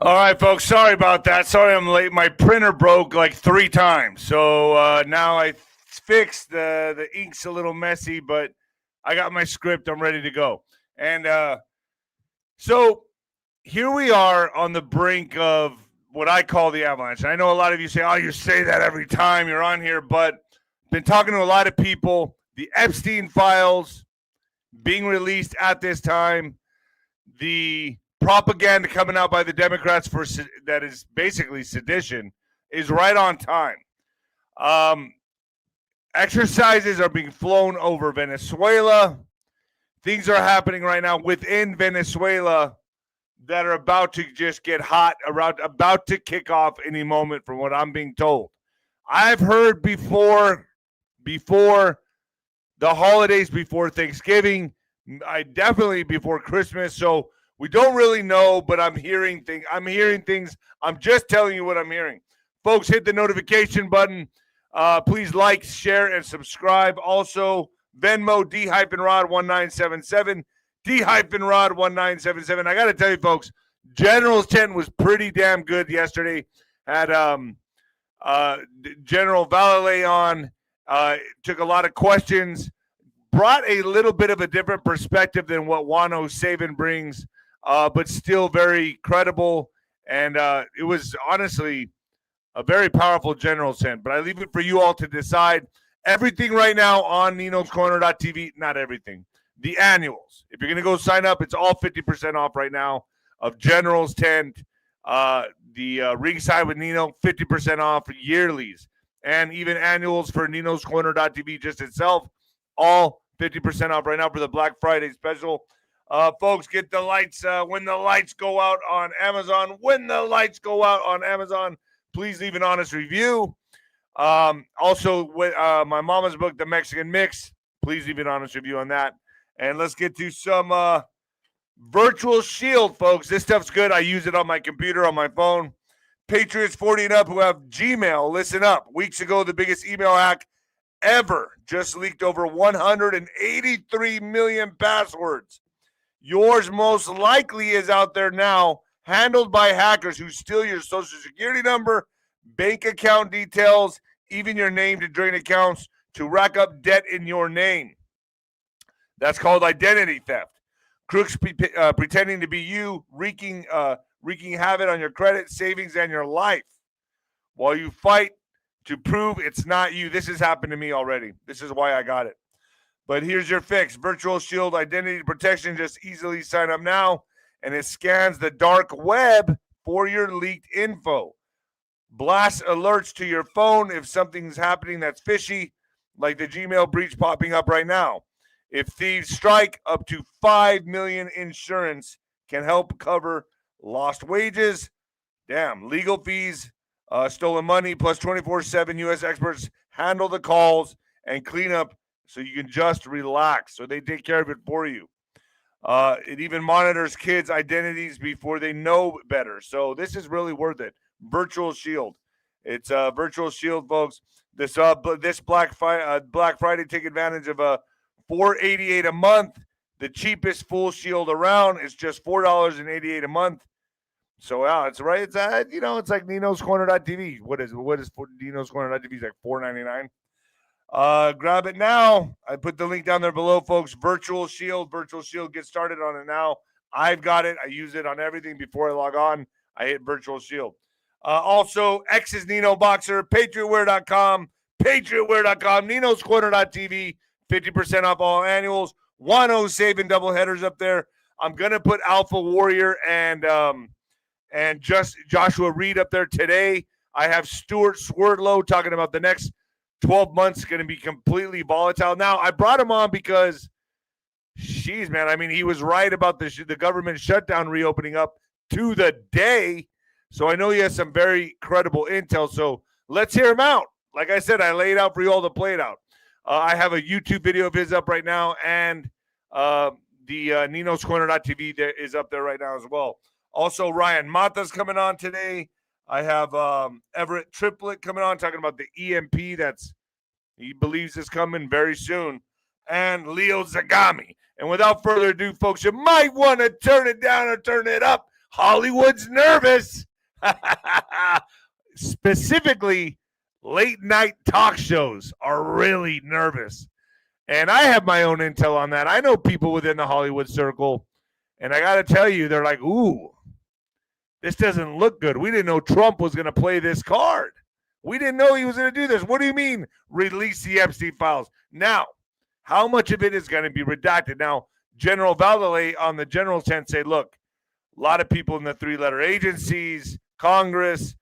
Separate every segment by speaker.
Speaker 1: All right, folks. Sorry about that. Sorry I'm late. My printer broke like 3 times. So now I fixed the ink's a little messy, but I got my script. I'm ready to go. And so here we are on the brink of what I call the avalanche. I know a lot of you say, oh, you say that every time you're on here, but been talking to a lot of people. The Epstein files being released at this time. The propaganda coming out by the Democrats for that is basically sedition is right on time. Exercises are being flown over Venezuela. Things are happening right now within Venezuela that are about to just get hot, about to kick off any moment from what I'm being told. I've heard before the holidays, before Thanksgiving, I definitely before Christmas. So we don't really know, but I'm hearing things. I'm just telling you what I'm hearing. Folks, hit the notification button. Please like, share, and subscribe. Also, Venmo 𝗑-Rod1977. 𝗑-Rod1977. I got to tell you, folks, General's tent was pretty damn good yesterday. Had General Vallely on. Took a lot of questions. Brought a little bit of a different perspective than what 𝗦𝗏 brings. But still very credible, and it was honestly a very powerful general tent. But I leave it for you all to decide. Everything right now on Nino'sCorner.tv, not everything. The annuals. If you're going to go sign up, it's all 50% off right now of General's tent. The Ringside with Nino, 50% off yearlies. And even annuals for Nino'sCorner.tv just itself, all 50% off right now for the Black Friday special. Folks, get the lights when the lights go out on Amazon. When the lights go out on Amazon, please leave an honest review. Also, with my mama's book, The Mexican Mix, please leave an honest review on that. And let's get to some Virtual Shield, folks. This stuff's good. I use it on my computer, on my phone. Patriots 40 and up who have Gmail, listen up. Weeks ago, the biggest email hack ever just leaked over 183 million passwords. Yours most likely is out there now, handled by hackers who steal your social security number, bank account details, even your name to drain accounts to rack up debt in your name. That's called identity theft. Crooks pretending to be you, wreaking havoc on your credit, savings, and your life while you fight to prove it's not you. This has happened to me already. This is why I got it. But here's your fix. Virtual Shield Identity Protection. Just easily sign up now, and it scans the dark web for your leaked info. Blast alerts to your phone if something's happening that's fishy, like the Gmail breach popping up right now. If thieves strike, up to $5 million insurance can help cover lost wages, legal fees, stolen money, plus 24/7 U.S. experts handle the calls and clean up so you can just relax. So they take care of it for you. It even monitors kids' identities before they know better. So this is really worth it. Virtual Shield. It's Virtual Shield, folks. This Black Friday, take advantage of $4.88 a month. The cheapest full shield around is just $4.88 a month. So it's right. It's it's like Nino'sCorner.tv. What is Nino'sCorner.tv? It's like $4.99. Grab it now. I put the link down there below, folks. Virtual Shield. Get started on it now. I've got it. I use it on everything before I log on. I hit Virtual Shield. Also, X's Nino Boxer, PatriotWear.com, Nino'sCorner.tv, 50% off all annuals. 𝗏𝗏 double headers up there. I'm gonna put Alpha Warrior and just Joshua Reed up there today. I have Stuart Swerdlow talking about the next 12 months going to be completely volatile. Now, I brought him on because, he was right about the government shutdown reopening up to the day. So I know he has some very credible intel. So let's hear him out. Like I said, I laid out for you all to play it out. I have a YouTube video of his up right now, and the Nino'sCorner.tv is up there right now as well. Also, Ryan Mata's coming on today. I have Everett Triplet coming on, talking about the EMP he believes is coming very soon. And Leo Zagami. And without further ado, folks, you might want to turn it down or turn it up Hollywood's nervous. Specifically, late night talk shows are really nervous. And I have my own intel on that. I know people within the Hollywood circle, and I got to tell you, they're like, ooh, this doesn't look good. We didn't know Trump was going to play this card. We didn't know he was going to do this. What do you mean, release the Epstein files? Now, how much of it is going to be redacted? Now, General 𝗂𝗂𝗶𝗹 on the general sense say, look, a lot of people in the three-letter agencies, Congress,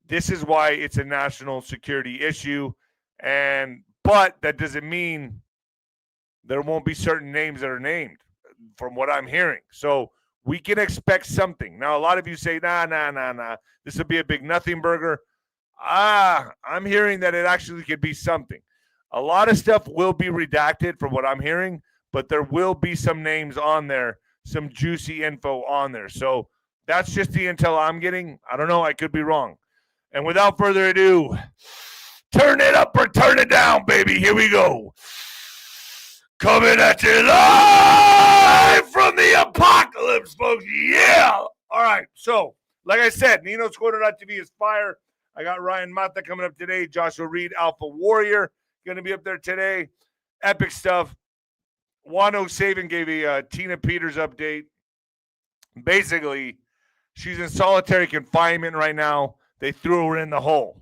Speaker 1: this is why it's a national security issue. But that doesn't mean there won't be certain names that are named from what I'm hearing. So we can expect something. Now, a lot of you say, nah. This will be a big nothing burger. I'm hearing that it actually could be something. A lot of stuff will be redacted from what I'm hearing, but there will be some names on there, some juicy info on there. So that's just the intel I'm getting. I don't know. I could be wrong. And without further ado, turn it up or turn it down, baby. Here we go. Coming at you live from the apocalypse, folks. Yeah. All right. So, like I said, 𝗬𝗎𝗎TV is fire. I got Ryan Mata coming up today. Joshua Reed, Alpha Warrior, going to be up there today. Epic stuff. 𝗀𝗏 gave a Tina Peters update. Basically, she's in solitary confinement right now. They threw her in the hole.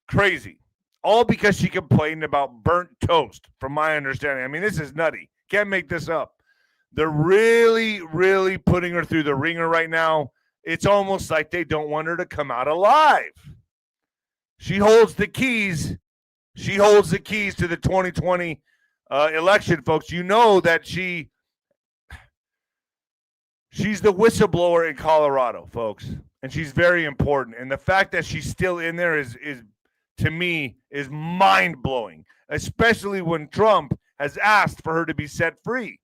Speaker 1: Crazy. All because she complained about burnt toast, from my understanding. I mean, this is nutty. Can't make this up. They're really, really putting her through the ringer right now. It's almost like they don't want her to come out alive. She holds the keys. She holds the keys to the 2020 election, folks. You know that she's the whistleblower in Colorado, folks. And she's very important. And the fact that she's still in there is to me, is mind-blowing, especially when Trump has asked for her to be set free.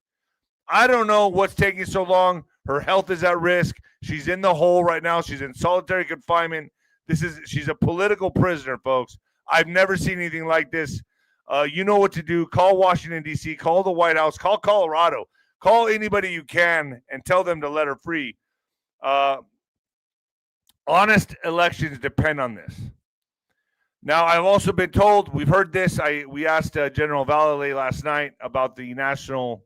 Speaker 1: I don't know what's taking so long. Her health is at risk. She's in the hole right now. She's in solitary confinement. She's a political prisoner, folks. I've never seen anything like this. You know what to do. Call Washington, D.C. Call the White House. Call Colorado. Call anybody you can and tell them to let her free. Honest elections depend on this. Now, I've also been told, we've heard this. We asked General 𝗂𝗂𝗶𝗹 last night about the national,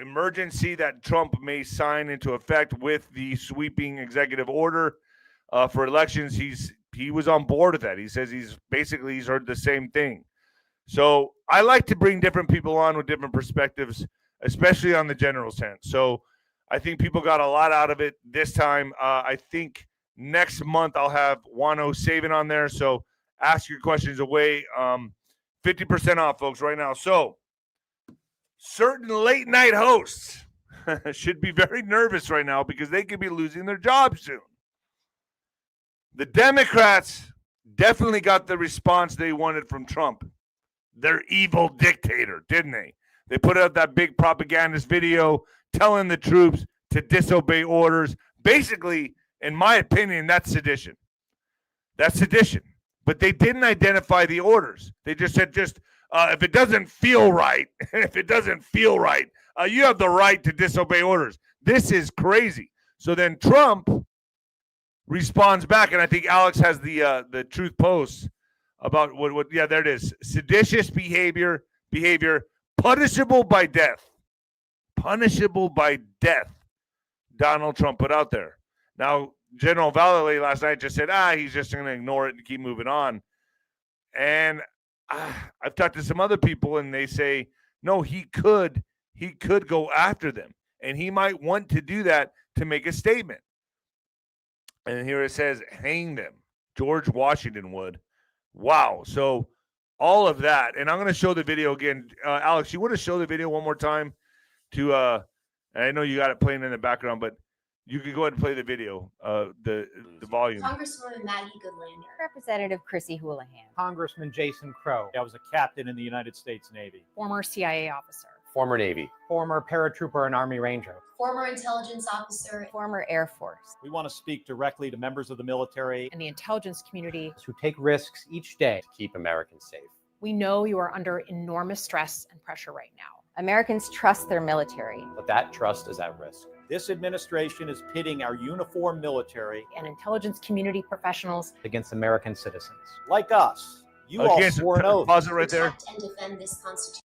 Speaker 1: emergency that Trump may sign into effect with the sweeping executive order for elections. He was on board with that. He says he's heard the same thing. So I like to bring different people on with different perspectives, especially on the general sense. So I think people got a lot out of it this time. I think next month I'll have 𝗀𝗏 on there. So ask your questions away. 50% off, folks, right now. So certain late night hosts should be very nervous right now because they could be losing their jobs soon. The Democrats definitely got the response they wanted from Trump. Their evil dictator, didn't they? They put out that big propagandist video telling the troops to disobey orders. Basically, in my opinion, that's sedition. That's sedition. But they didn't identify the orders. They just said, if it doesn't feel right, you have the right to disobey orders. This is crazy. So then Trump responds back, and I think Alex has the truth posts about what yeah, there it is. Seditious behavior, punishable by death. Punishable by death. Donald Trump put out there. Now, General 𝗂𝗏𝗶𝗹 last night just said, he's just going to ignore it and keep moving on. And I've talked to some other people, and they say, no, he could go after them. And he might want to do that to make a statement. And here it says, hang them. George Washington would. Wow. So all of that. And I'm going to show the video again. Alex, you want to show the video one more time? I know you got it playing in the background, but you can go ahead and play the video, the volume.
Speaker 2: Congresswoman Maggie Goodlander.
Speaker 3: Representative 𝗪𝗓𝗄.
Speaker 4: Congressman Jason Crow. I was a captain in the United States Navy.
Speaker 3: Former CIA officer.
Speaker 5: Former Navy.
Speaker 4: Former paratrooper and Army Ranger.
Speaker 2: Former intelligence officer.
Speaker 3: Former Air Force.
Speaker 4: We want to speak directly to members of the military
Speaker 3: And the intelligence community.
Speaker 4: who take risks each day.
Speaker 5: To keep Americans safe.
Speaker 3: We know you are under enormous stress and pressure right now. Americans trust their military
Speaker 5: but that trust is at risk.
Speaker 4: This administration is pitting our uniformed military
Speaker 3: and intelligence community professionals
Speaker 5: Against American citizens.
Speaker 4: like us. You all
Speaker 1: Against,
Speaker 4: swore an oath.
Speaker 1: pause it right there.
Speaker 2: protect and defend this Constitution.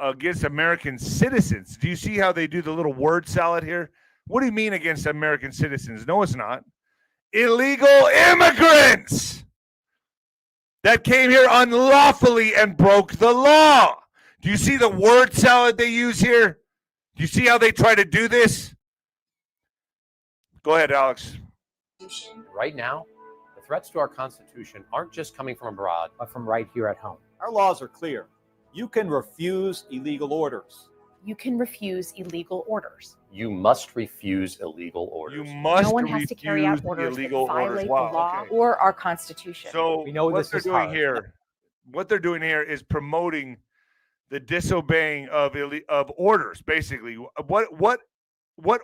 Speaker 1: Against American citizens. Do you see how they do the little word salad here? What do you mean against American citizens? No, it's not. Illegal immigrants that came here unlawfully and broke the law. Do you see the word salad they use here? Do you see how they try to do this? Go ahead, Alex.
Speaker 5: Right now, the threats to our Constitution aren't just coming from abroad, but from right here at home.
Speaker 4: Our laws are clear. You can refuse illegal orders.
Speaker 3: you can refuse illegal orders.
Speaker 5: You must refuse illegal orders.
Speaker 1: You must
Speaker 3: No one has to carry out
Speaker 1: refuse
Speaker 3: orders that
Speaker 1: illegal orders.
Speaker 3: violate
Speaker 1: Wow,
Speaker 3: the law
Speaker 1: okay.
Speaker 3: or our Constitution.
Speaker 1: So
Speaker 5: We know
Speaker 1: what
Speaker 5: this
Speaker 1: they're
Speaker 5: is
Speaker 1: doing
Speaker 5: hard.
Speaker 1: here, what they're doing here is promoting the disobeying of orders. Basically, what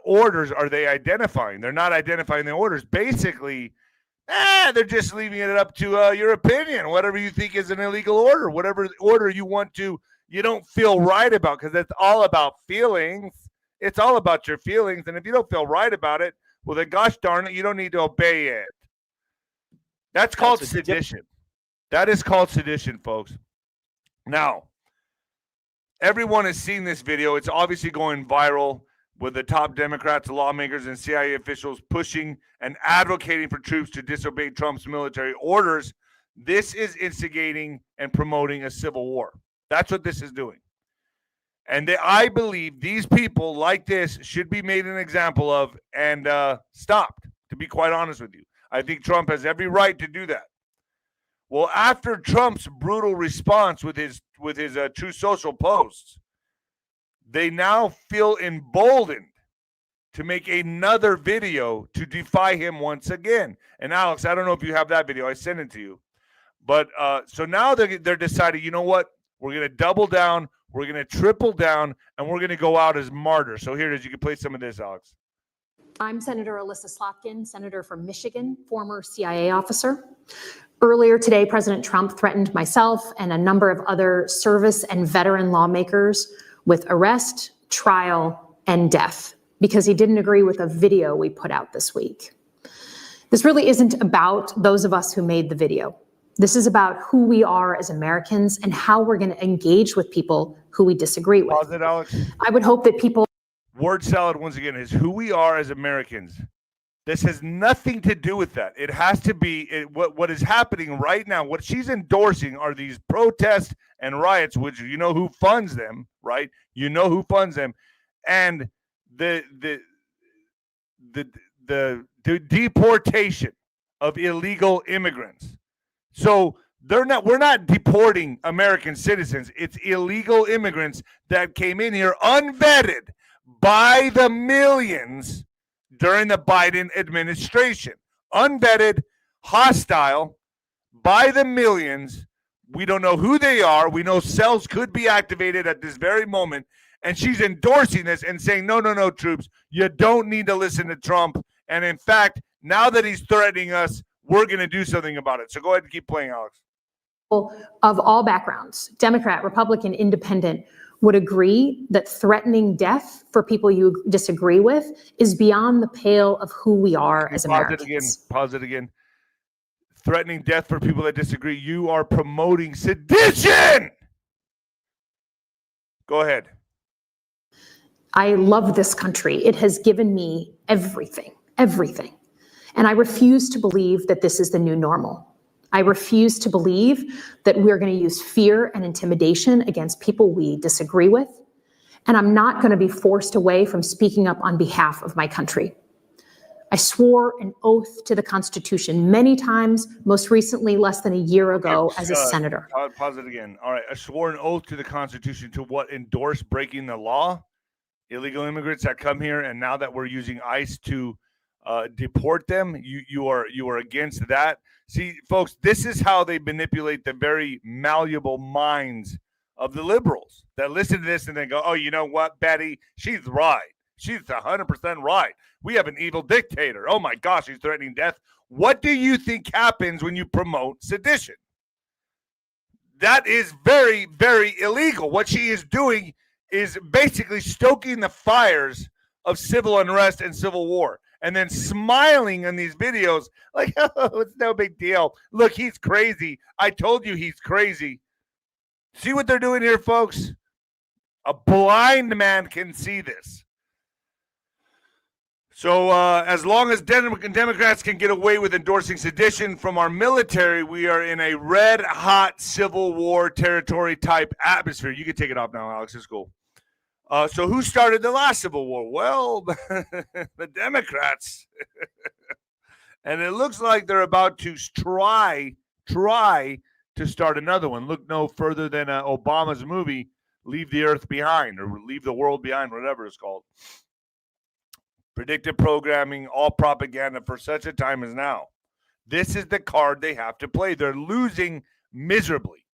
Speaker 1: orders are they identifying? They're not identifying the orders. Basically, they're just leaving it up to your opinion. Whatever you think is an illegal order, whatever order you don't feel right about, because it's all about feelings. It's all about your feelings, and if you don't feel right about it, well, then gosh darn it, you don't need to obey it. That's called
Speaker 4: That's a
Speaker 1: sedition. That is called sedition, folks. Now, everyone has seen this video. It's obviously going viral with the top Democrats, lawmakers, and CIA officials pushing and advocating for troops to disobey Trump's military orders. This is instigating and promoting a civil war. That's what this is doing. And I believe these people like this should be made an example of and stopped, to be quite honest with you. I think Trump has every right to do that. Well, after Trump's brutal response with his Truth Social posts, they now feel emboldened to make another video to defy him once again. And Alex, I don't know if you have that video. I sent it to you. But so now they're deciding, you know what? We're going to double down. We're going to triple down, and we're going to go out as martyrs. So here it is. You can play some of this, Alex.
Speaker 6: I'm Senator 𝗬𝗏, senator from Michigan, former CIA officer. Earlier today, President Trump threatened myself and a number of other service and veteran lawmakers with arrest, trial, and death because he didn't agree with a video we put out this week. This really isn't about those of us who made the video. This is about who we are as Americans and how we're going to engage with people who we disagree with.
Speaker 1: Pause it, Alex.
Speaker 6: I would hope that people
Speaker 1: Word salad, once again, is who we are as Americans. This has nothing to do with that. It has to be what is happening right now. What she's endorsing are these protests and riots, which you know who funds them, right? You know who funds them, and the deportation of illegal immigrants. So we're not deporting American citizens. It's illegal immigrants that came in here unvetted by the millions during the Biden administration. Unvetted, hostile, by the millions. We don't know who they are. We know cells could be activated at this very moment. And she's endorsing this and saying, no, troops, you don't need to listen to Trump. And in fact, now that he's threatening us, we're going to do something about it. So go ahead and keep playing, Alex.
Speaker 6: of all backgrounds, Democrat, Republican, Independent, would agree that threatening death for people you disagree with is beyond the pale of who we are as Americans.
Speaker 1: Pause it again. Threatening death for people that disagree. You are promoting sedition. Go ahead.
Speaker 6: I love this country. It has given me everything. And I refuse to believe that this is the new normal. I refuse to believe that we're going to use fear and intimidation against people we disagree with. And I'm not going to be forced away from speaking up on behalf of my country. I swore an oath to the Constitution many times, most recently less than a year ago as a senator.
Speaker 1: Pause it again. All right. I swore an oath to the Constitution to what? Endorse breaking the law? Illegal immigrants that come here, and now that we're using ICE to deport them, you are against that. See, folks, this is how they manipulate the very malleable minds of the liberals that listen to this and then go, oh, you know what, Betty? She's right. She's 100% right. We have an evil dictator. Oh, my gosh, he's threatening death. What do you think happens when you promote sedition? That is very, very illegal. What she is doing is basically stoking the fires of civil unrest and civil war, and then smiling in these videos like, oh, it's no big deal. Look, he's crazy. I told you he's crazy. See what they're doing here, folks? A blind man can see this. So as long as Democrats can get away with endorsing sedition from our military, we are in a red-hot civil war territory type atmosphere. You can take it off now, Alex. It's cool. So who started the last civil war? Well, the Democrats. And it looks like they're about to try to start another one. Look no further than Obama's movie, Leave the Earth Behind, or Leave the World Behind, whatever it's called. Predictive programming, all propaganda for such a time as now. This is the card they have to play. They're losing miserably.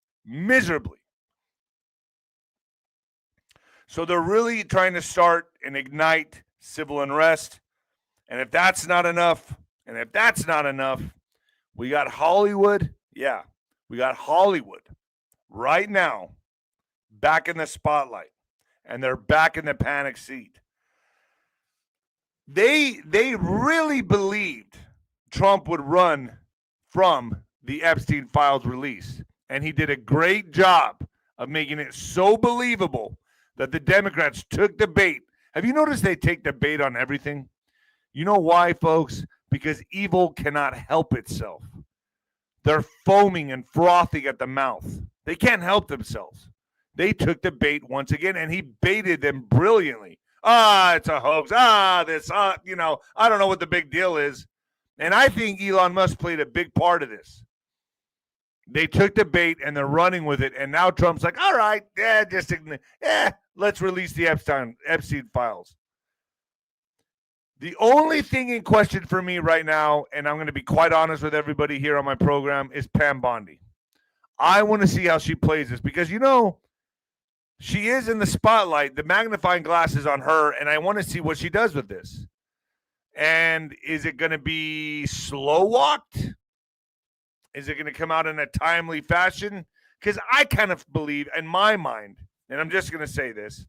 Speaker 1: So they're really trying to start and ignite civil unrest. And if that's not enough, we got Hollywood. Yeah, we got Hollywood right now back in the spotlight. And they're back in the panic seat. They really believed Trump would run from the Epstein files release. And he did a great job of making it so believable that the Democrats took the bait. Have you noticed they take the bait on everything? You know why, folks? Because evil cannot help itself. They're foaming and frothing at the mouth. They can't help themselves. They took the bait once again, and he baited them brilliantly. It's a hoax. I don't know what the big deal is. And I think Elon Musk played a big part of this. They took the bait and they're running with it. And now Trump's like, all right, let's release the Epstein files. The only thing in question for me right now, and I'm going to be quite honest with everybody here on my program, is Pam Bondi. I want to see how she plays this because, she is in the spotlight. The magnifying glass is on her, and I want to see what she does with this. And is it going to be slow-walked? Is it going to come out in a timely fashion? Because I kind of believe, in my mind, and I'm just going to say this,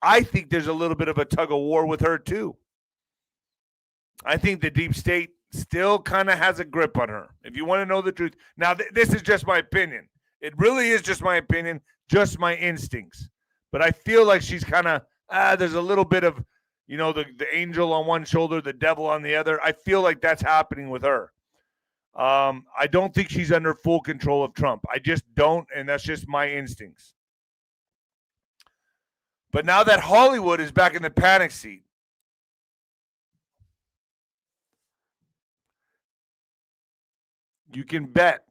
Speaker 1: I think there's a little bit of a tug-of-war with her, too. I think the deep state still kind of has a grip on her, if you want to know the truth. Now, this is just my opinion. It really is just my opinion, just my instincts. But I feel like she's kind of, there's a little bit of, the angel on one shoulder, the devil on the other. I feel like that's happening with her. I don't think she's under full control of Trump. I just don't, and that's just my instincts. But now that Hollywood is back in the panic seat, you can bet,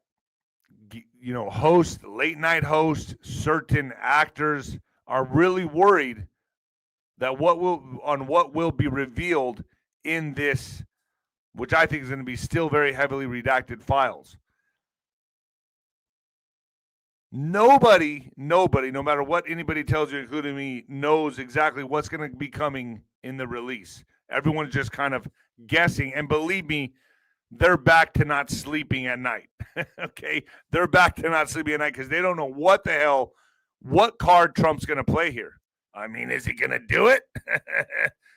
Speaker 1: late night hosts, certain actors are really worried that what will be revealed in this, which I think is going to be still very heavily redacted files. Nobody, no matter what anybody tells you, including me, knows exactly what's going to be coming in the release. Everyone's just kind of guessing. And believe me, they're back to not sleeping at night. Okay? They're back to not sleeping at night because they don't know what card Trump's going to play here. I mean, is he going to do it?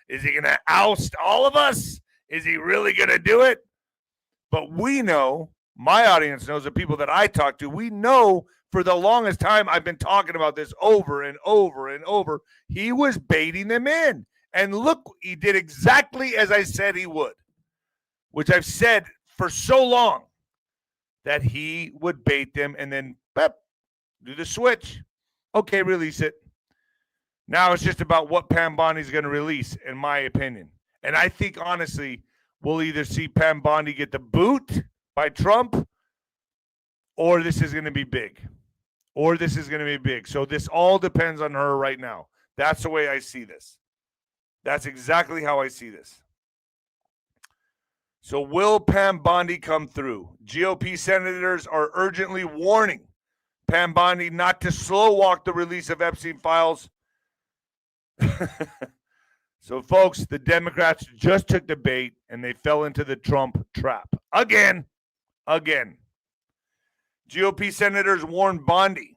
Speaker 1: Is he going to oust all of us? Is he really going to do it? But we know, my audience knows, the people that I talk to, we know for the longest time, I've been talking about this over and over and over. He was baiting them in. And look, he did exactly as I said he would, which I've said for so long, that he would bait them and then do the switch. Okay, release it. Now it's just about what Pam Bondi is going to release, in my opinion. And I think, honestly, we'll either see Pam Bondi get the boot by Trump, or this is going to be big. So this all depends on her right now. That's the way I see this. That's exactly how I see this. So will Pam Bondi come through? GOP senators are urgently warning Pam Bondi not to slow walk the release of Epstein files. So, folks, the Democrats just took the bait and they fell into the Trump trap. Again. GOP senators warned Bondi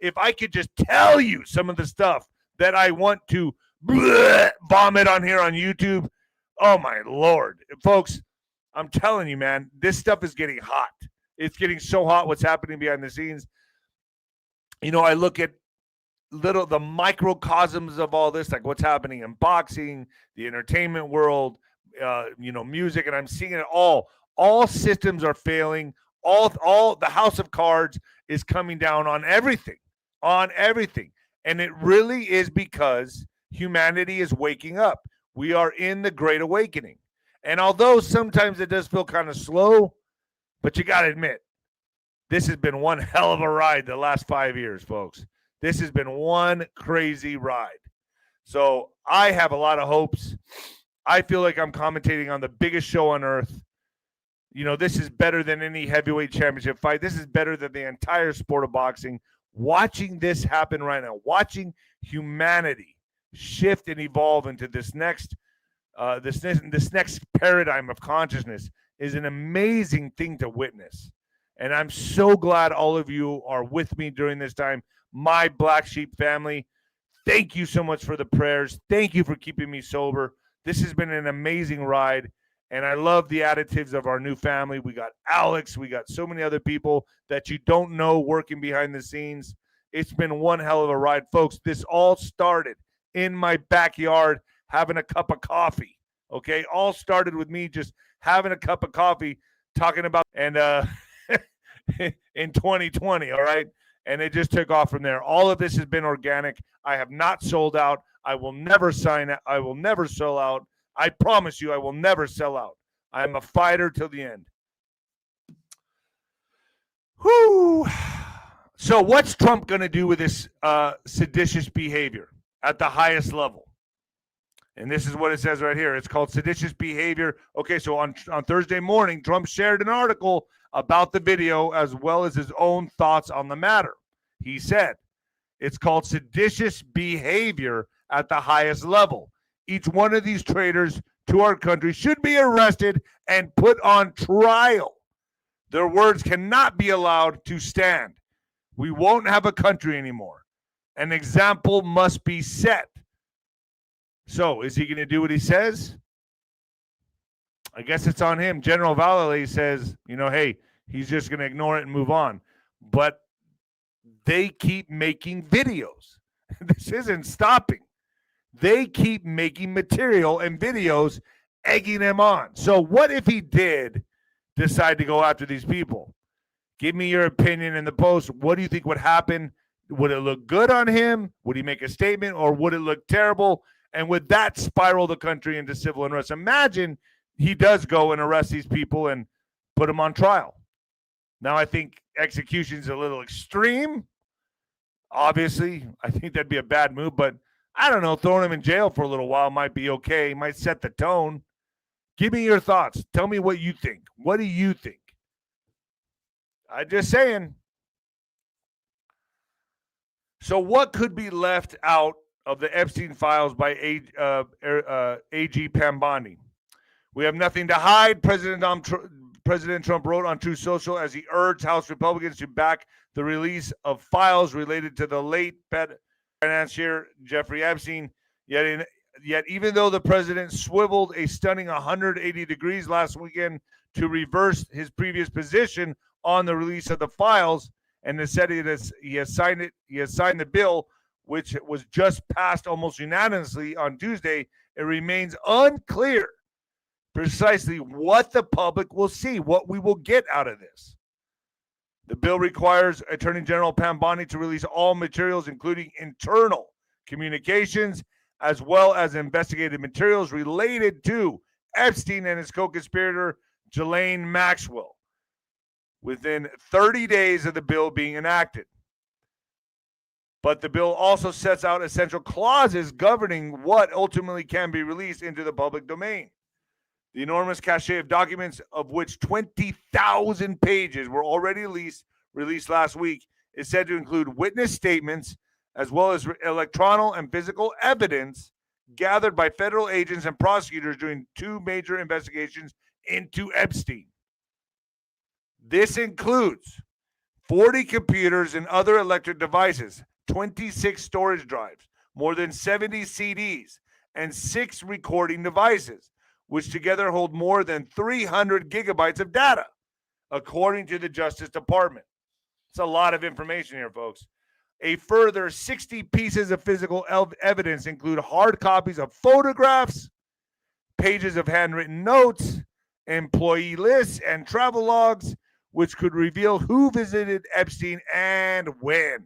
Speaker 1: if I could just tell you some of the stuff that I want to vomit on here on YouTube, oh my Lord. Folks, I'm telling you, man, this stuff is getting hot. It's getting so hot what's happening behind the scenes. You know, I look at the microcosms of all this, like what's happening in boxing, the entertainment world, music, and I'm seeing it all. All systems are failing. All the house of cards is coming down on everything. And it really is because humanity is waking up. We are in the Great Awakening. And although sometimes it does feel kind of slow, but you got to admit, this has been one hell of a ride the last 5 years, folks. This has been one crazy ride. So I have a lot of hopes. I feel like I'm commentating on the biggest show on earth. You know, this is better than any heavyweight championship fight. This is better than the entire sport of boxing. Watching this happen right now, watching humanity shift and evolve into this next paradigm of consciousness is an amazing thing to witness. And I'm so glad all of you are with me during this time. My Black Sheep family, thank you so much for the prayers. Thank you for keeping me sober. This has been an amazing ride. And I love the additives of our new family. We got Alex. We got so many other people that you don't know working behind the scenes. It's been one hell of a ride. Folks, this all started in my backyard having a cup of coffee. Okay? All started with me just having a cup of coffee talking about and in 2020, all right? And it just took off from there. All of this has been organic. I have not sold out. I will never I will never sell out. I promise you I will never sell out. I am a fighter till the end. Whew. So what's Trump going to do with this seditious behavior at the highest level? And this is what it says right here. It's called seditious behavior. Okay, so on Thursday morning, Trump shared an article about the video as well as his own thoughts on the matter. He said, it's called seditious behavior at the highest level. Each one of these traitors to our country should be arrested and put on trial. Their words cannot be allowed to stand. We won't have a country anymore. An example must be set. So, is he going to do what he says? I guess it's on him. General 𝗬𝗂 says, hey, he's just going to ignore it and move on. But they keep making videos. This isn't stopping. They keep making material and videos egging him on. So what if he did decide to go after these people? Give me your opinion in the post. What do you think would happen? Would it look good on him? Would he make a statement, or would it look terrible? And would that spiral the country into civil unrest? Imagine he does go and arrest these people and put them on trial. Now, I think execution is a little extreme. Obviously, I think that'd be a bad move, but I don't know, throwing him in jail for a little while might be okay. Might set the tone. Give me your thoughts. Tell me what you think. What do you think? I'm just saying. So what could be left out of the Epstein files by AG 𝗵𝗶𝗀𝗶? We have nothing to hide, President Trump wrote on Truth Social as he urged House Republicans to back the release of files related to the late financier Jeffrey Epstein. Yet even though the president swiveled a stunning 180 degrees last weekend to reverse his previous position on the release of the files, and has said he has signed the bill, which was just passed almost unanimously on Tuesday, it remains unclear precisely what the public will see, what we will get out of this. The bill requires Attorney General 𝗵𝗶𝗀 to release all materials, including internal communications, as well as investigative materials related to Epstein and his co-conspirator, Ghislaine Maxwell, within 30 days of the bill being enacted. But the bill also sets out essential clauses governing what ultimately can be released into the public domain. The enormous cache of documents, of which 20,000 pages were already released last week, is said to include witness statements as well as electronic and physical evidence gathered by federal agents and prosecutors during two major investigations into Epstein. This includes 40 computers and other electric devices, 26 storage drives, more than 70 CDs, and 6 recording devices, which together hold more than 300 gigabytes of data, according to the Justice Department. It's a lot of information here, folks. A further 60 pieces of physical evidence include hard copies of photographs, pages of handwritten notes, employee lists, and travel logs, which could reveal who visited Epstein and when.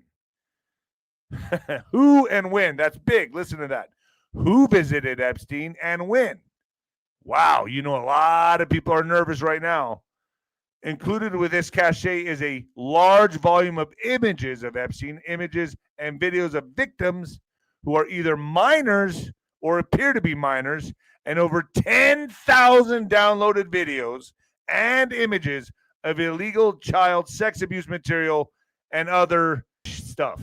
Speaker 1: Who and when. That's big. Listen to that. Who visited Epstein and when. Wow, you know, a lot of people are nervous right now. Included with this cache is a large volume of images of Epstein, images and videos of victims who are either minors or appear to be minors, and over 10,000 downloaded videos and images of illegal child sex abuse material and other stuff.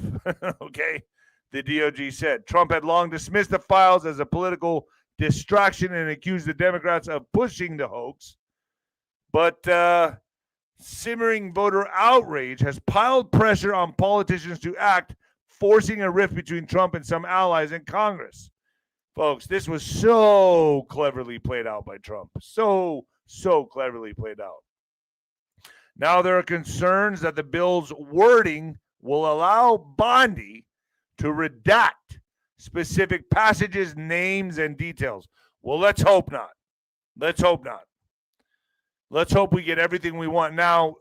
Speaker 1: Okay, the DOJ said. Trump had long dismissed the files as a political distraction and accused the Democrats of pushing the hoax. But simmering voter outrage has piled pressure on politicians to act, forcing a rift between Trump and some allies in Congress. Folks, this was so cleverly played out by Trump. So cleverly played out. Now there are concerns that the bill's wording will allow Bondi to redact specific passages, names, and details. Well, let's hope not. Let's hope not. Let's hope we get everything we want. Now,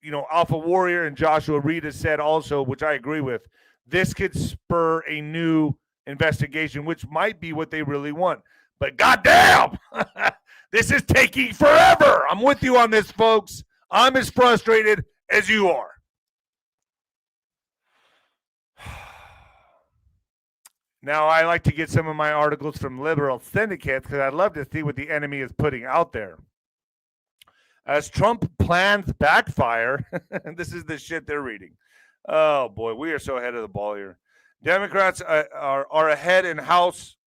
Speaker 1: you know, Alpha Warrior and Joshua Reed has said also, which I agree with, this could spur a new investigation, which might be what they really want. But goddamn, this is taking forever. I'm with you on this, folks. I'm as frustrated as you are. Now, I like to get some of my articles from liberal syndicates because I'd love to see what the enemy is putting out there. As Trump plans backfire, this is the shit they're reading. Oh, boy, we are so ahead of the ball here. Democrats are ahead in House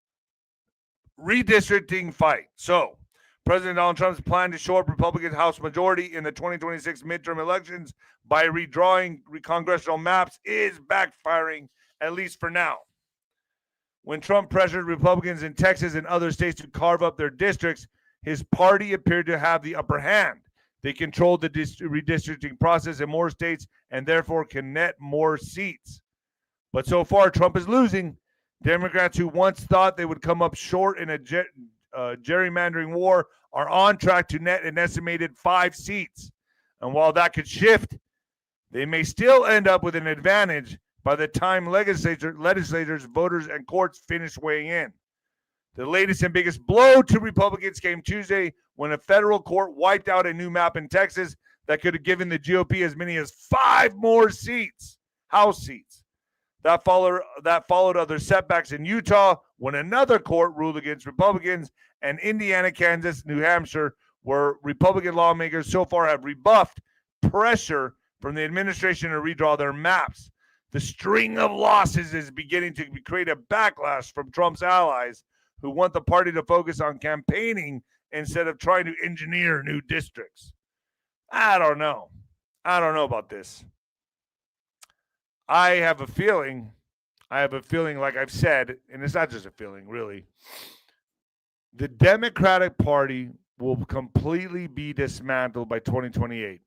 Speaker 1: redistricting fight. So, President Donald Trump's plan to shore up Republican House majority in the 2026 midterm elections by redrawing congressional maps is backfiring, at least for now. When Trump pressured Republicans in Texas and other states to carve up their districts, his party appeared to have the upper hand. They controlled the redistricting process in more states and therefore can net more seats. But so far, Trump is losing. Democrats who once thought they would come up short in a gerrymandering war are on track to net an estimated 5 seats. And while that could shift, they may still end up with an advantage by the time legislators, voters, and courts finish weighing in. The latest and biggest blow to Republicans came Tuesday when a federal court wiped out a new map in Texas that could have given the GOP as many as 5 more seats, House seats. That followed other setbacks in Utah when another court ruled against Republicans, and Indiana, Kansas, New Hampshire, where Republican lawmakers so far have rebuffed pressure from the administration to redraw their maps. The string of losses is beginning to create a backlash from Trump's allies who want the party to focus on campaigning instead of trying to engineer new districts. I don't know about this. I have a feeling, like I've said, and it's not just a feeling, really. The Democratic Party will completely be dismantled by 2028.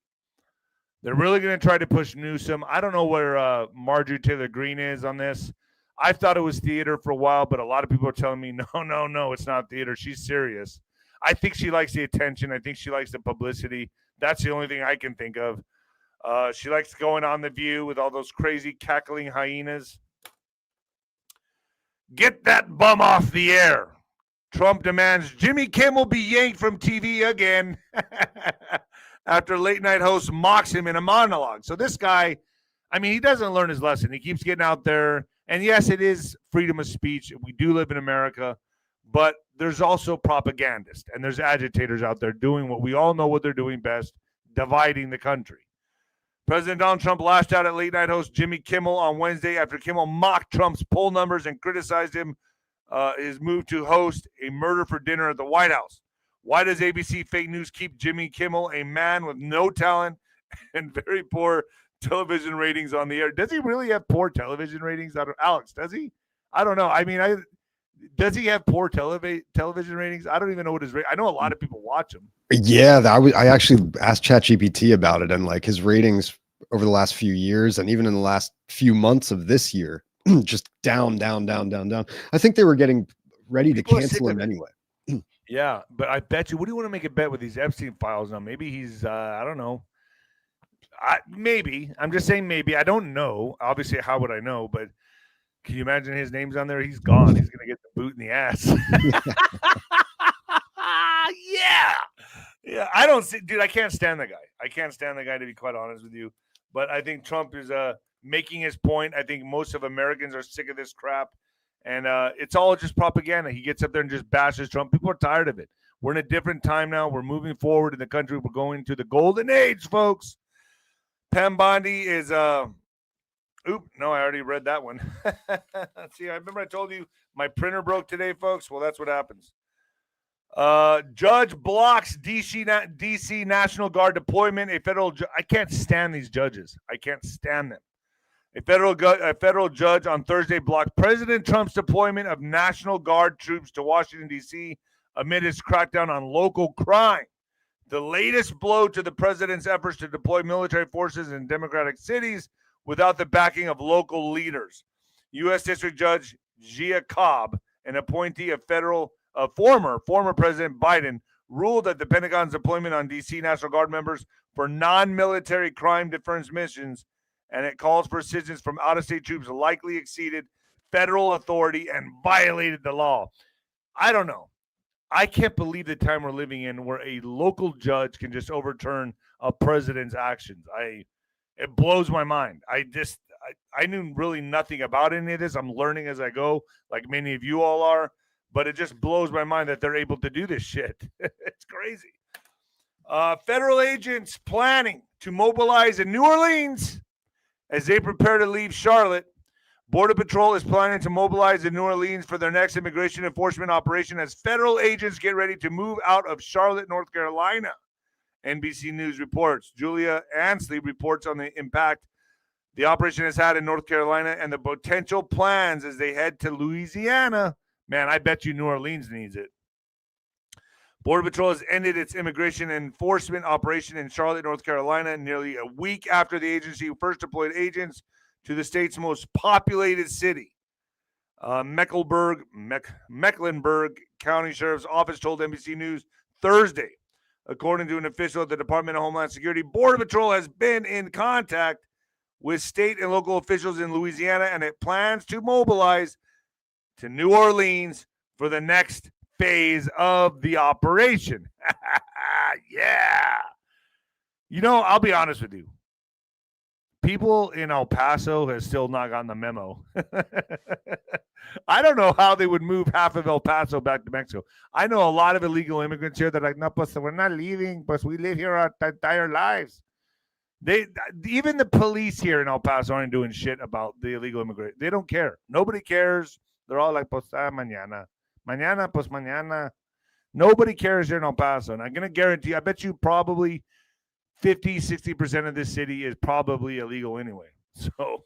Speaker 1: They're really going to try to push Newsom. I don't know where Marjorie Taylor Greene is on this. I thought it was theater for a while, but a lot of people are telling me, no, it's not theater. She's serious. I think she likes the attention. I think she likes the publicity. That's the only thing I can think of. She likes going on The View with all those crazy cackling hyenas. Get that bum off the air. Trump demands Jimmy Kimmel be yanked from TV again after late night host mocks him in a monologue. So this guy, I mean, he doesn't learn his lesson. He keeps getting out there. And yes, it is freedom of speech. We do live in America. But there's also propagandists and there's agitators out there doing what we all know what they're doing best, dividing the country. President Donald Trump lashed out at late night host Jimmy Kimmel on Wednesday after Kimmel mocked Trump's poll numbers and criticized him his move to host a murder for dinner at the White House. Why does ABC fake news keep Jimmy Kimmel, a man with no talent and very poor television ratings on the air. Does he really have poor television ratings? Alex, does he? I don't know. I mean, does he have poor television ratings? I don't even know what his I know a lot of people watch him.
Speaker 7: Yeah, I actually asked ChatGPT about it, and like his ratings over the last few years, and even in the last few months of this year, just down. I think they were getting ready to cancel him anyway.
Speaker 1: Yeah, but I bet you. What do you want to make a bet with these Epstein files now? Maybe he's I don't know. Maybe. I'm just saying maybe. I don't know. Obviously, how would I know? But can you imagine his name's on there? He's gone. He's going to get the boot in the ass. Yeah. I don't see, dude, I can't stand the guy. I can't stand the guy, to be quite honest with you. But I think Trump is making his point. I think most of Americans are sick of this crap. And it's all just propaganda. He gets up there and just bashes Trump. People are tired of it. We're in a different time now. We're moving forward in the country. We're going to the golden age, folks. 𝗵𝗶𝗀 is no, I already read that one. See, I remember I told you my printer broke today, folks. Well, that's what happens. Judge blocks DC National Guard deployment. I can't stand these judges. I can't stand them. A federal judge on Thursday blocked President Trump's deployment of National Guard troops to Washington, D.C. amid his crackdown on local crime. The latest blow to the president's efforts to deploy military forces in Democratic cities without the backing of local leaders. U.S. District Judge 𝗬𝗂𝗶𝗹, an appointee of former President Biden, ruled that the Pentagon's deployment on D.C. National Guard members for non-military crime deterrence missions, and it calls for assistance from out-of-state troops, likely exceeded federal authority and violated the law. I don't know. I can't believe the time we're living in where a local judge can just overturn a president's actions. It blows my mind. I knew really nothing about any of this. I'm learning as I go, like many of you all are, but it just blows my mind that they're able to do this shit. It's crazy. Federal agents planning to mobilize in New Orleans as they prepare to leave Charlotte. Border Patrol is planning to mobilize in New Orleans for their next immigration enforcement operation as federal agents get ready to move out of Charlotte, North Carolina. NBC News reports. Julia Ansley reports on the impact the operation has had in North Carolina and the potential plans as they head to Louisiana. Man, I bet you New Orleans needs it. Border Patrol has ended its immigration enforcement operation in Charlotte, North Carolina, nearly a week after the agency first deployed agents to the state's most populated city. Mecklenburg County Sheriff's Office told NBC News Thursday. According to an official at the Department of Homeland Security, Border Patrol has been in contact with state and local officials in Louisiana, and it plans to mobilize to New Orleans for the next phase of the operation. Yeah. You know, I'll be honest with you. People in El Paso have still not gotten the memo. I don't know how they would move half of El Paso back to Mexico. I know a lot of illegal immigrants here that are like, no, pues we're not leaving, but we live here our entire lives. Even the police here in El Paso aren't doing shit about the illegal immigrant. They don't care. Nobody cares. They're all like, pues mañana. Mañana, pues mañana. Nobody cares here in El Paso. And I'm going to guarantee, I bet you probably 50, 60% of this city is probably illegal anyway. So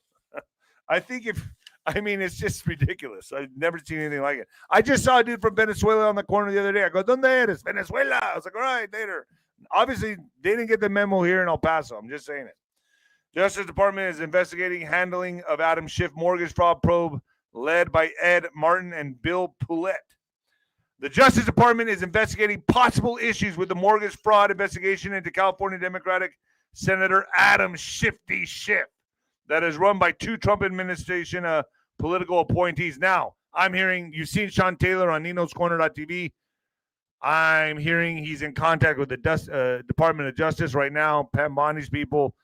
Speaker 1: I think it's just ridiculous. I've never seen anything like it. I just saw a dude from Venezuela on the corner the other day. I go, ¿Dónde eres? Venezuela. I was like, all right, later. Obviously, they didn't get the memo here in El Paso. I'm just saying it. Justice Department is investigating handling of Adam Schiff mortgage fraud probe led by Ed Martin and Bill Poulet. The Justice Department is investigating possible issues with the mortgage fraud investigation into California Democratic Senator Adam Shifty Schiff that is run by two Trump administration political appointees. Now, I'm hearing, you've seen Sean Taylor on Nino'sCorner.tv. I'm hearing he's in contact with the Department of Justice right now, 𝗵𝗶𝗀𝗀's people,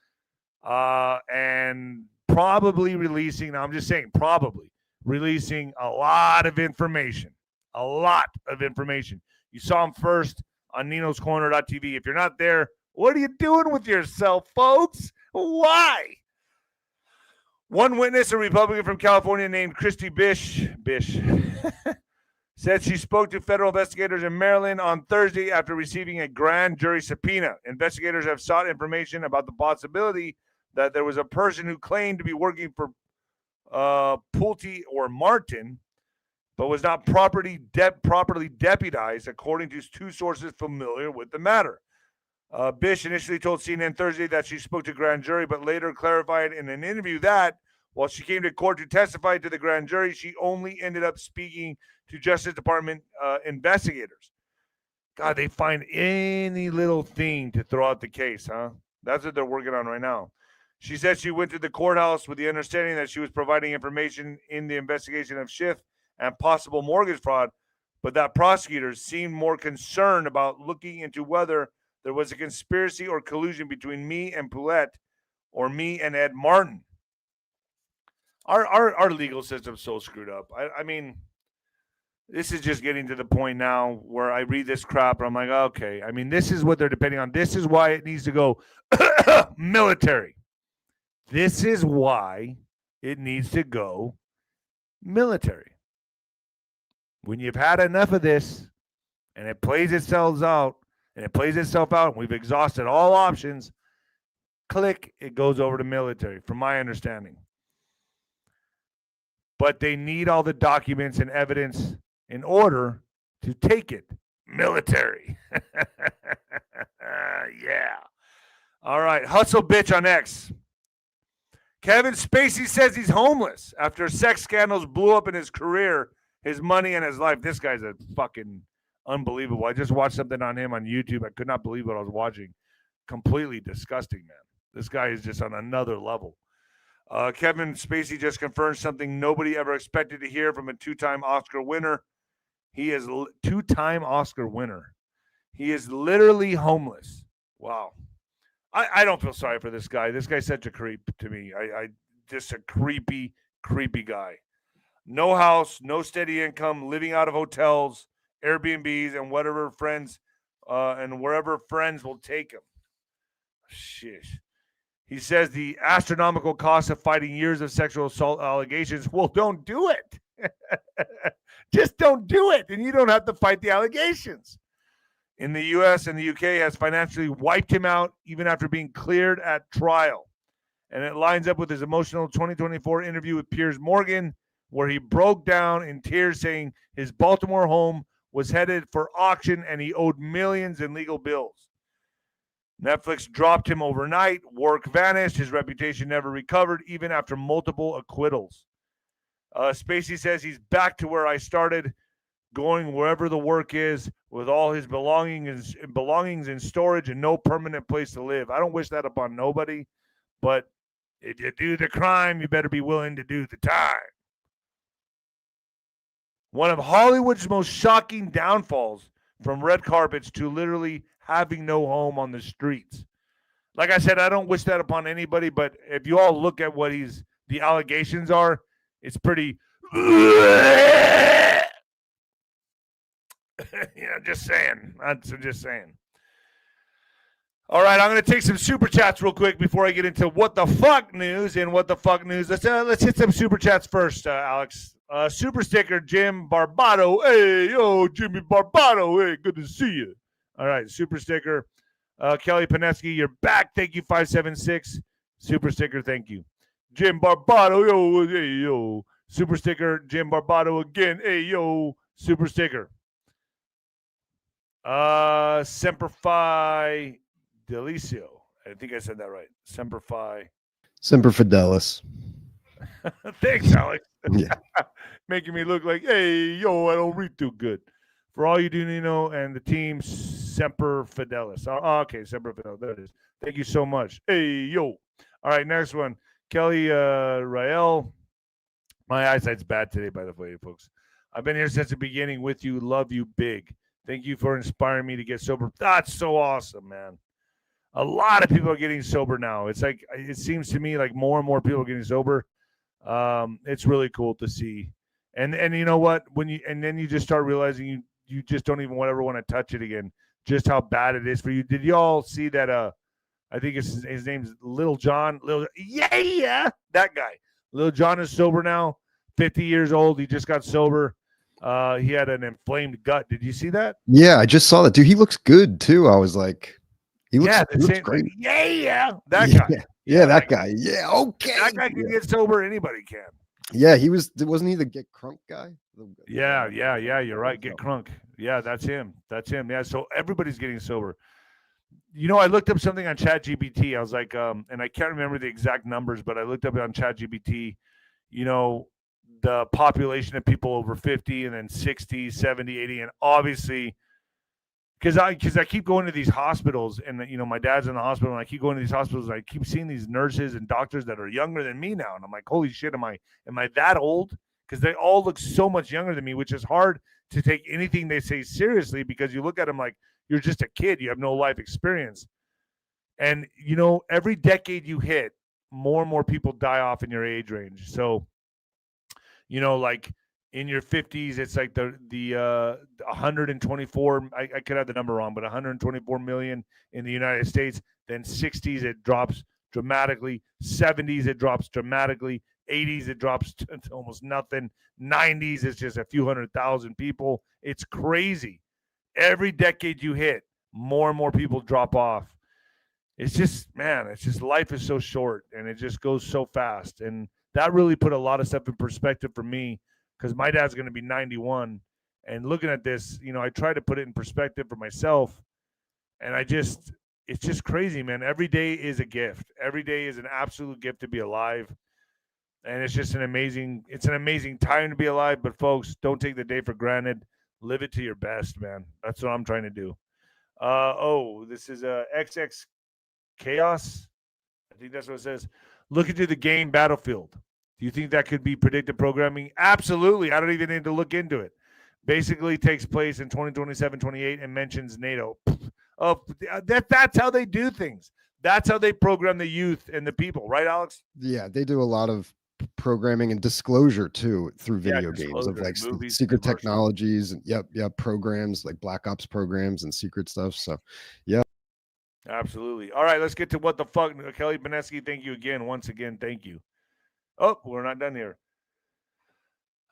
Speaker 1: and probably releasing, now I'm just saying probably, releasing a lot of information. A lot of information. You saw him first on Nino'sCorner.tv. If you're not there, what are you doing with yourself, folks? Why? One witness, a Republican from California named Christy Bish, said she spoke to federal investigators in Maryland on Thursday after receiving a grand jury subpoena. Investigators have sought information about the possibility that there was a person who claimed to be working for 𝗫𝗠𝗲 or Martin, but was not properly deputized, according to two sources familiar with the matter. Bish initially told CNN Thursday that she spoke to grand jury, but later clarified in an interview that while she came to court to testify to the grand jury, she only ended up speaking to Justice Department investigators. God, they find any little thing to throw out the case, huh? That's what they're working on right now. She said she went to the courthouse with the understanding that she was providing information in the investigation of Schiff and possible mortgage fraud, but that prosecutors seemed more concerned about looking into whether there was a conspiracy or collusion between me and Paulette or me and Ed Martin. Our legal system's so screwed up. I mean, this is just getting to the point now where I read this crap and I'm like, okay. I mean, this is what they're depending on. This is why it needs to go military. This is why it needs to go military. When you've had enough of this and it plays itself out, and we've exhausted all options, click, it goes over to military, from my understanding. But they need all the documents and evidence in order to take it military. Yeah. All right. Hustle bitch on X. Kevin Spacey says he's homeless after sex scandals blew up in his career, his money, and his life. This guy's a fucking unbelievable. I just watched something on him on YouTube. I could not believe what I was watching. Completely disgusting, man. This guy is just on another level. Kevin Spacey just confirmed something nobody ever expected to hear from a two-time Oscar winner. He is two-time Oscar winner. He is literally homeless. Wow. I don't feel sorry for this guy. This guy's such a creep to me. I just a creepy guy. No house, no steady income, living out of hotels, Airbnbs, and whatever friends and wherever friends will take him. Shish. He says the astronomical cost of fighting years of sexual assault allegations. Well, don't do it. Just don't do it, and you don't have to fight the allegations. In the U.S. and the U.K. has financially wiped him out even after being cleared at trial. And it lines up with his emotional 2024 interview with Piers Morgan, where he broke down in tears saying his Baltimore home was headed for auction and he owed millions in legal bills. Netflix dropped him overnight. Work vanished. His reputation never recovered, even after multiple acquittals. Spacey says he's back to where I started, going wherever the work is, with all his belongings in storage and no permanent place to live. I don't wish that upon nobody, but if you do the crime, you better be willing to do the time. One of Hollywood's most shocking downfalls, from red carpets to literally having no home on the streets. Like I said, I don't wish that upon anybody, but if you all look at what the allegations are, it's pretty just saying. I'm just saying. All right, I'm going to take some super chats real quick before I get into what the fuck news and what the fuck news. Let's hit some super chats first, Alex. Super sticker, Jim Barbado. Hey, yo, Jimmy Barbado. Hey, good to see you. All right, super sticker. Kelly Paneski, you're back. Thank you, 576. Super sticker, thank you. Jim Barbado, yo, hey, yo. Super sticker, Jim Barbado again. Hey, yo, super sticker. 𝗵𝗶𝗶𝗶𝗶 Delicio. I think I said that right. 𝗵𝗶𝗶𝗶.
Speaker 7: Semper Fidelis.
Speaker 1: Thanks, Alex.
Speaker 7: Yeah.
Speaker 1: Making me look like, hey, yo, I don't read too good. For all you do, Nino, and the team, Semper Fidelis. Oh, okay, Semper Fidelis. There it is. Thank you so much. Hey, yo. All right, next one. Kelly Rael. My eyesight's bad today, by the way, folks. I've been here since the beginning with you. Love you big. Thank you for inspiring me to get sober. That's so awesome, man. A lot of people are getting sober now. It's like, it seems to me like more and more people are getting sober. It's really cool to see. And you know what? Then you just start realizing you just don't even ever want to touch it again. Just how bad it is for you. Did you all see that? I think his name's Lil Jon. Yeah, that guy. Lil Jon is sober now. 50 years old. He just got sober. He had an inflamed gut. Did you see that?
Speaker 7: Yeah, I just saw that. Dude, he looks good too. I was like, he looks
Speaker 1: great.
Speaker 7: Great.
Speaker 1: Yeah, that guy.
Speaker 7: Yeah, that
Speaker 1: like,
Speaker 7: guy. Yeah, okay.
Speaker 1: That guy can get sober. Anybody can.
Speaker 7: Yeah, wasn't he the Get Crunk guy?
Speaker 1: Yeah. You're right. Get crunk. Yeah, that's him. Yeah. So everybody's getting sober. I looked up something on ChatGPT. I was like, and I can't remember the exact numbers, but I looked up on ChatGPT, the population of people over 50 and then 60, 70, 80. And obviously, because I keep going to these hospitals and, my dad's in the hospital and I keep going to these hospitals and I keep seeing these nurses and doctors that are younger than me now. And I'm like, holy shit, am I that old? Because they all look so much younger than me, which is hard to take anything they say seriously because you look at them like you're just a kid. You have no life experience. And, every decade you hit, more and more people die off in your age range. So, like in your 50s, it's like the 124, I could have the number wrong, but 124 million in the United States. Then 60s, it drops dramatically. 70s, it drops dramatically. 80s, it drops to almost nothing. 90s, it's just a few 100,000 people. It's crazy. Every decade you hit, more and more people drop off. It's just life is so short and it just goes so fast. And that really put a lot of stuff in perspective for me because my dad's going to be 91. And looking at this, I try to put it in perspective for myself. And it's just crazy, man. Every day is a gift. Every day is an absolute gift to be alive. And it's just an amazing time to be alive. But folks, don't take the day for granted. Live it to your best, man. That's what I'm trying to do. This is XX Chaos. I think that's what it says. Look into the game Battlefield. Do you think that could be predictive programming? Absolutely. I don't even need to look into it. Basically takes place in 2027, 28 and mentions NATO. That's how they do things. That's how they program the youth and the people, right, Alex?
Speaker 7: Yeah, they do a lot of programming and disclosure too through video games of like movies, secret technologies and programs like Black Ops programs and secret stuff. So yeah.
Speaker 1: Absolutely. All right, let's get to what the fuck. Kelly Benesky, thank you again. Once again, thank you. Oh, we're not done here.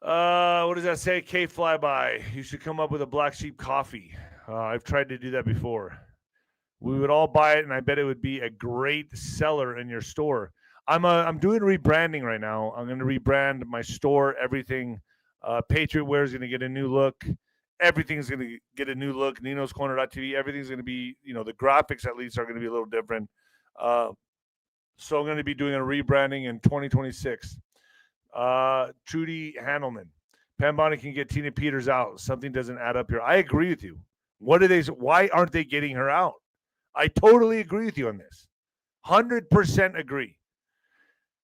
Speaker 1: What does that say? 𝗂𝗏. You should come up with a black sheep coffee. I've tried to do that before. We would all buy it, and I bet it would be a great seller in your store. I'm doing rebranding right now. I'm going to rebrand my store, everything. Patriot Wear is going to get a new look. Everything's going to get a new look. Nino's Corner.tv, everything's going to be, the graphics at least are going to be a little different. So I'm going to be doing a rebranding in 2026. Trudy Handelman. Pam Bondi can get Tina Peters out. Something doesn't add up here. I agree with you. Why aren't they getting her out? I totally agree with you on this. 100% agree.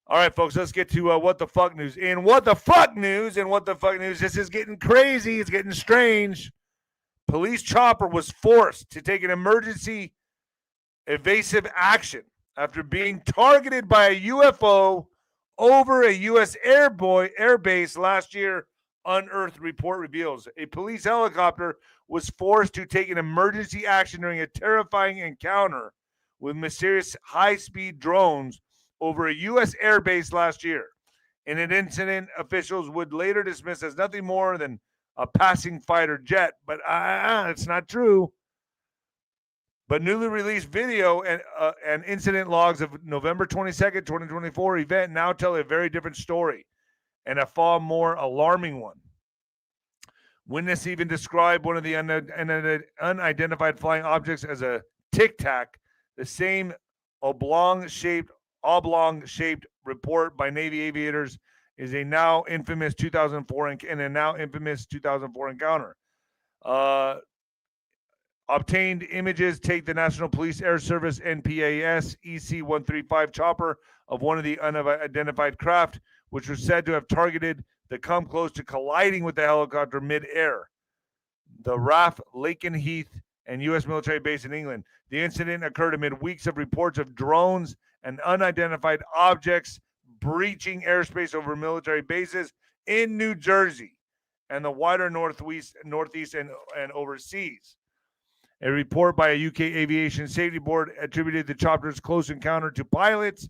Speaker 1: All right, folks, let's get to what the fuck news. In what the fuck news, this is getting crazy. It's getting strange. Police chopper was forced to take an emergency evasive action after being targeted by a UFO over a U.S. air base last year, unearthed report reveals. A police helicopter was forced to take an emergency action during a terrifying encounter with mysterious high-speed drones over a U.S. air base last year. In an incident officials would later dismiss as nothing more than a passing fighter jet, but it's not true. But newly released video and incident logs of November 22nd, 2024 event now tell a very different story and a far more alarming one. Witness even described one of the unidentified flying objects as a Tic Tac, the same oblong-shaped report by Navy aviators is a now infamous 2004 encounter. Obtained images take the National Police Air Service NPAS 𝗍𝗵𝗶 chopper of one of the unidentified craft, which was said to have targeted the come close to colliding with the helicopter mid-air. The RAF Lakenheath and U.S. military base in England. The incident occurred amid weeks of reports of drones and unidentified objects breaching airspace over military bases in New Jersey and the wider northeast and overseas. A report by a UK Aviation Safety Board attributed the chopper's close encounter to pilots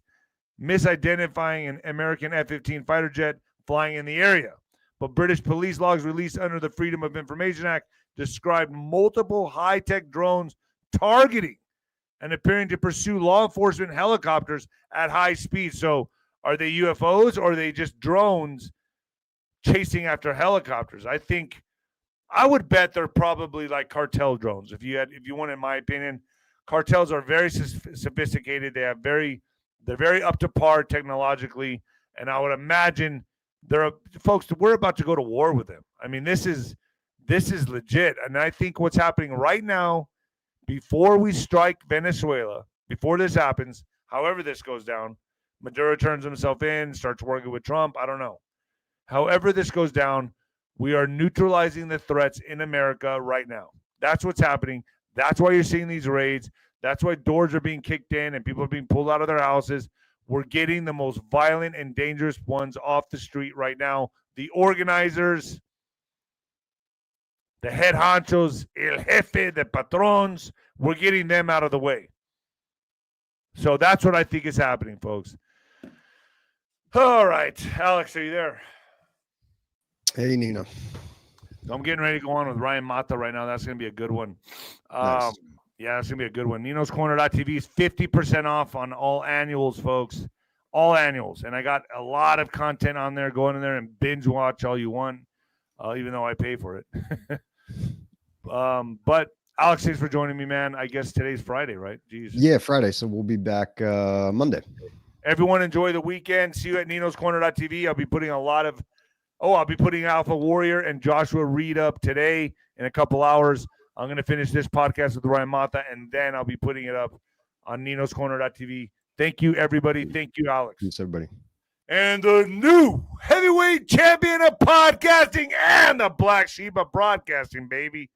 Speaker 1: misidentifying an American F-15 fighter jet flying in the area. But British police logs released under the Freedom of Information Act described multiple high-tech drones targeting and appearing to pursue law enforcement helicopters at high speed. So are they UFOs or are they just drones chasing after helicopters? I would bet they're probably like cartel drones. If you wanted my opinion, cartels are very sophisticated. They're very up to par technologically, and I would imagine folks, we're about to go to war with them. I mean, this is legit, and I think what's happening right now, before we strike Venezuela, before this happens, however this goes down, Maduro turns himself in, starts working with Trump. I don't know. However this goes down, we are neutralizing the threats in America right now. That's what's happening. That's why you're seeing these raids. That's why doors are being kicked in and people are being pulled out of their houses. We're getting the most violent and dangerous ones off the street right now. The organizers, the head honchos, el jefe, the patrons, we're getting them out of the way. So that's what I think is happening, folks. All right. Alex, are you there?
Speaker 7: Hey, Nina.
Speaker 1: I'm getting ready to go on with 𝗬𝗏 right now. That's going to be a good one.
Speaker 7: Nice.
Speaker 1: Yeah, it's going to be a good one. Nino'sCorner.tv is 50% off on all annuals, folks. All annuals. And I got a lot of content on there. Go in there and binge watch all you want, even though I pay for it. But Alex, thanks for joining me, man. I guess today's Friday, right? Jeez.
Speaker 7: Yeah, Friday. So we'll be back Monday.
Speaker 1: Everyone enjoy the weekend. See you at Nino'sCorner.tv. I'll be putting Alpha Warrior and Joshua Reed up today in a couple hours. I'm going to finish this podcast with 𝗬𝗏, and then I'll be putting it up on Nino'sCorner.tv. Thank you, everybody. Thank you, Alex.
Speaker 7: Thanks, everybody.
Speaker 1: And the new heavyweight champion of podcasting and the Black Sheep of broadcasting, baby.